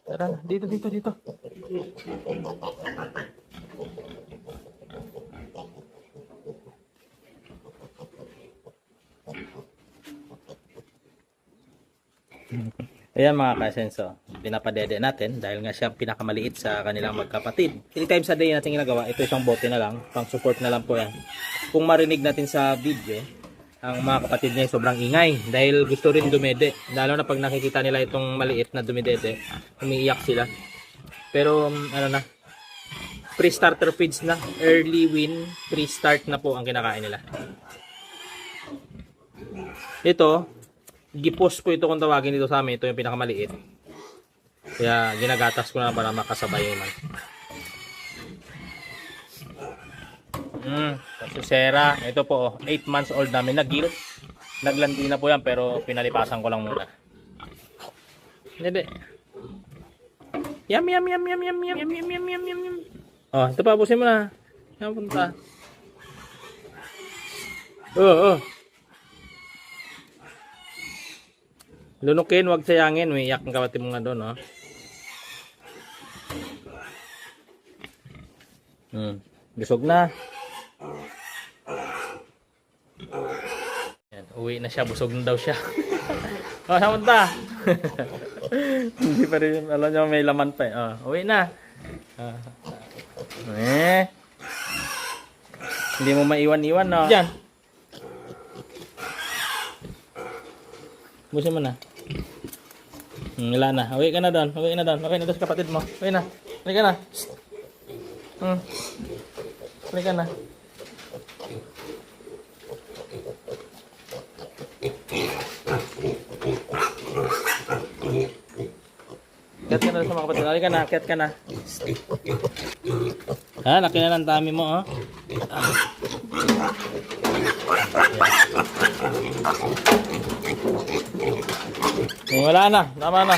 Tara na. Dito, dito, dito. Ayan mga kasenso, pinapadede natin dahil nga siya pinakamaliit sa kanilang magkapatid. 3 times a day natin ginagawa. Ito isang bote na lang, pang support na lang po yan. Kung marinig natin sa video, ang mga kapatid niya sobrang ingay dahil gusto rin dumede. Lalo na pag nakikita nila itong maliit na dumidede, umiiyak sila. Pero ano na, pre-starter feeds na, early win, pre-start na po ang kinakain nila. Ito, gipos ko ito kung tawagin dito sa amin. Ito yung pinakamaliit. Kaya ginagatas ko na para makasabay man. Sera. Ito po, 8 months old namin. Nag-gilt. Naglandi na po yan pero pinalipasan ko lang muna. Hindi. Yum, yum, yum, yum, yum, yum, yum, yum, yum, yum, yum, yum. Oh, ito pa, pusin mo na. Yan punta. Oh. Lunukin, wag sayangin. May iyak ang kapatid mo nga doon, oh. Busog na. Yan, uwi na siya. Busog na daw siya. Oh, saan punta? Hindi pa rin. Alam niyo, may laman pa. Oh, uwi na. Hindi mo maiwan-iwan, no? Diyan. Busin mo na. Wala na. Uwi ka na doon. Uwi na doon. Uwi na doon sa kapatid mo. Uwi na. Uwi ka na. Uwi ka na. Kiat ka na sa mga kapatid. Uwi ka na. Kiat ka na. Ha? Laki na ng tummy mo, oh. Wala na. Tama na.